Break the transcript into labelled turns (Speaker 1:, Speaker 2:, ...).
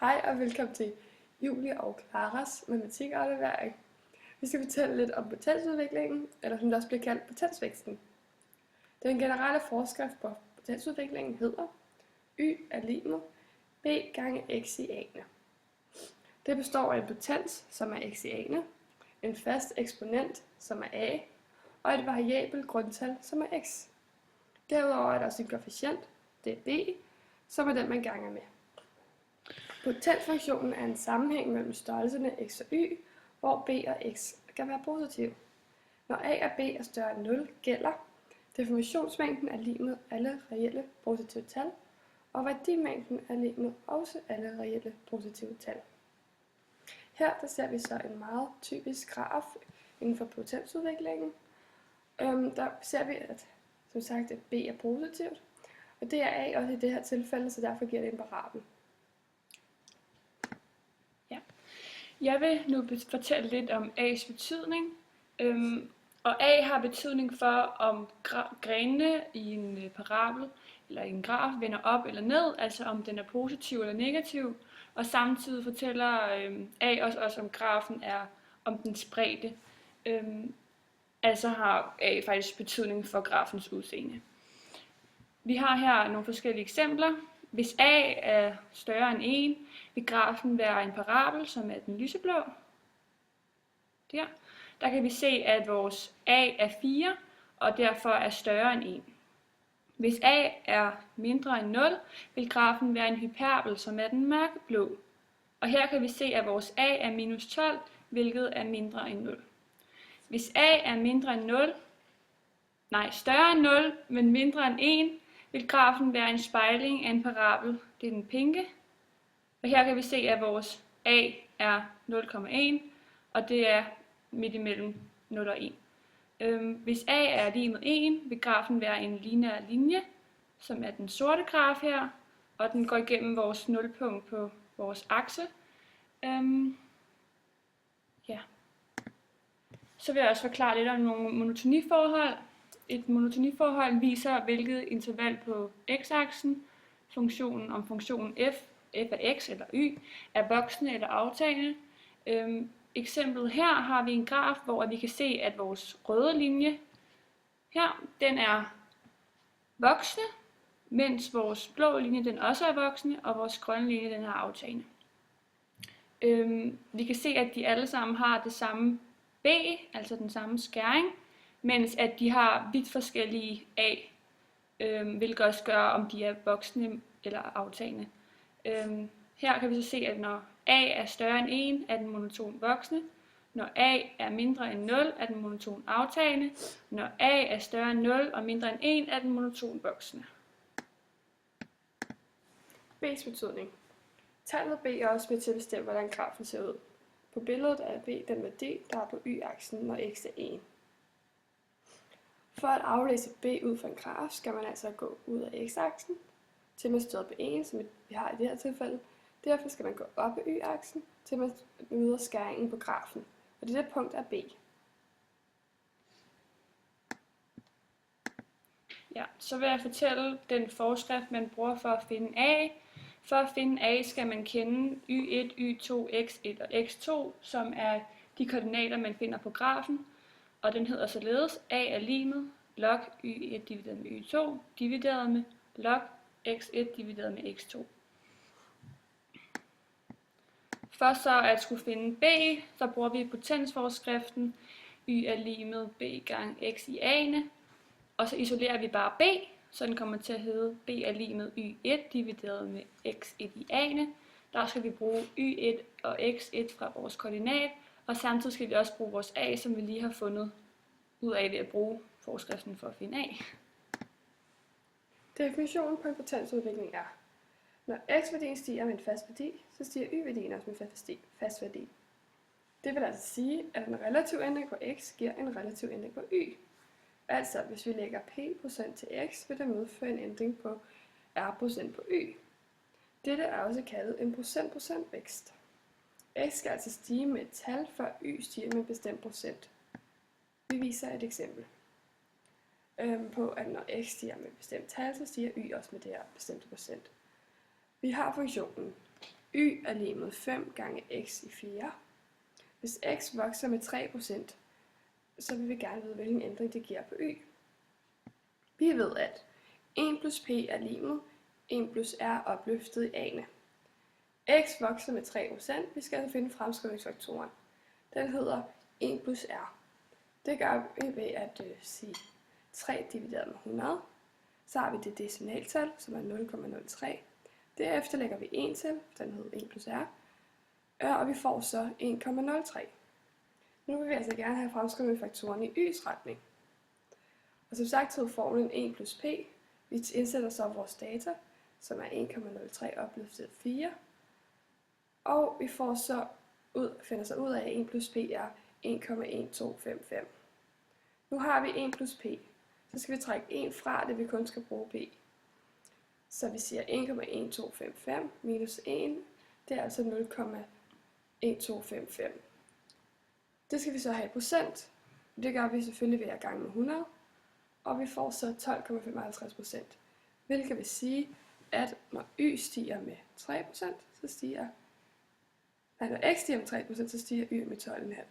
Speaker 1: Hej og velkommen til Julie og Claras matematikaflevering. Vi skal fortælle lidt om potensudviklingen, eller som det også bliver kaldt potensvæksten. Den generelle forskrift på potensudviklingen hedder Y er lig med B gange x i a'ene. Det består af en potens, som er x i a'ene, en fast eksponent, som er a, og et variabelt grundtal, som er x. Derudover er der også en koefficient, det er b, som er den, man ganger med. Potensfunktionen er en sammenhæng mellem størrelserne x og y, hvor b og x kan være positive. Når a og b er større end 0, gælder deformationsmængden er lig med alle reelle positive tal, og værdimængden er lig med også alle reelle positive tal. Her der ser vi så en meget typisk graf inden for potensudviklingen. Der ser vi, at som sagt, at b er positivt, og det er a også i det her tilfælde, så derfor giver det en parabel.
Speaker 2: Jeg vil nu fortælle lidt om A's betydning. Og A har betydning for, om grenene i en parabel eller i en graf vender op eller ned, altså om den er positiv eller negativ. Og samtidig fortæller A også om grafen er om den spredte. Altså har A faktisk betydning for grafens udseende. Vi har her nogle forskellige eksempler. Hvis A er større end 1, vil grafen være en parabel, som er den lyseblå. Der kan vi se, at vores A er 4, og derfor er større end 1. Hvis A er mindre end 0, vil grafen være en hyperbel, som er den mørkeblå. Og her kan vi se, at vores A er minus 12, hvilket er mindre end 0. Hvis A er større end 0, men mindre end 1, vil grafen være en spejling af en parabel, det er den pinke. Og her kan vi se, at vores A er 0,1, og det er midt imellem 0 og 1. Hvis A er lig med 1, vil grafen være en lineær linje, som er den sorte graf her, og den går igennem vores nulpunkt på vores akse. Så vil jeg også forklare lidt om nogle monotoniforhold. Et monotoniforhold viser, hvilket interval på x-aksen om funktionen f af x eller y, er voksende eller aftagende. Eksemplet her har vi en graf, hvor vi kan se, at vores røde linje her, den er voksende, mens vores blå linje den også er voksende, og vores grønne linje den er aftagende. Vi kan se, at de alle sammen har det samme b, altså den samme skæring, mens at de har vidt forskellige a, hvilket også gør, om de er voksne eller aftagende. Her kan vi så se, at når a er større end 1, er den monoton voksne. Når a er mindre end 0, er den monoton aftagende. Når a er større end 0 og mindre end 1, er den monoton voksne.
Speaker 1: B's betydning. Tallet b er også med til at bestemme, hvordan grafen ser ud. På billedet er b den værdi, der er på y-aksen, når x er 1. For at aflæse b ud fra en graf, skal man altså gå ud af x-aksen, til man støder på 1, som vi har i det her tilfælde. Derfor skal man gå op ad y-aksen, til man møder skæringen på grafen. Og det der punkt er b.
Speaker 2: Ja, så vil jeg fortælle den forskrift, man bruger for at finde a. For at finde a skal man kende y1, y2, x1 og x2, som er de koordinater, man finder på grafen. Og den hedder således a er lig med log y1 divideret med y2 divideret med log x1 divideret med x2. For så at skulle finde b, så bruger vi potensforskriften y er lig med b gange x i a'ene. Og så isolerer vi bare b, så den kommer til at hedde b er lig med y1 divideret med x1 i a'ene. Der skal vi bruge y1 og x1 fra vores koordinat, og samtidig skal vi også bruge vores a, som vi lige har fundet ud af ved at bruge forskriften for at finde a.
Speaker 1: Definitionen på en potensudvikling er, når x-værdien stiger med en fast værdi, så stiger y-værdien også med en fast værdi. Det vil altså sige, at en relativ ændring på x giver en relativ ændring på y. Altså, hvis vi lægger p% til x, vil det medføre en ændring på r% på y. Dette er også kaldet en procent-procent vækst. X skal altså stige med et tal, før y stiger med en bestemt procent. Vi viser et eksempel på, at når x stiger med et bestemt tal, så stiger y også med det her bestemte procent. Vi har funktionen y er lig med 5 gange x i 4. Hvis x vokser med 3%, så vil vi gerne vide, hvilken ændring det giver på y. Vi ved, at 1 plus p er lig med 1 plus r opløftet i a'ene. X vokser med 3%. Vi skal altså finde fremskrivningsfaktoren. Den hedder 1 plus r. Det gør vi ved at sige 3 divideret med 100. Så har vi det decimaltal, som er 0,03. Derefter lægger vi 1 til, den hedder 1 plus r. Og vi får så 1,03. Nu vil vi altså gerne have fremskrivningsfaktoren i y's retning. Og som sagt hed formlen 1 plus p. Vi indsætter så vores data, som er 1,03 opløftet 4. Og vi får så finder så ud af, at 1 plus p er 1,1255. Nu har vi 1 plus p. Så skal vi trække 1 fra, det vi kun skal bruge p. Så vi siger 1,1255 minus 1, det er altså 0,1255. Det skal vi så have i procent. Det gør vi selvfølgelig ved at gange med 100. Og vi får så 12,55%. Hvilket vil sige, at når y stiger med 3%, så stiger, når x stiger med 3%, så stiger y med 12,5%.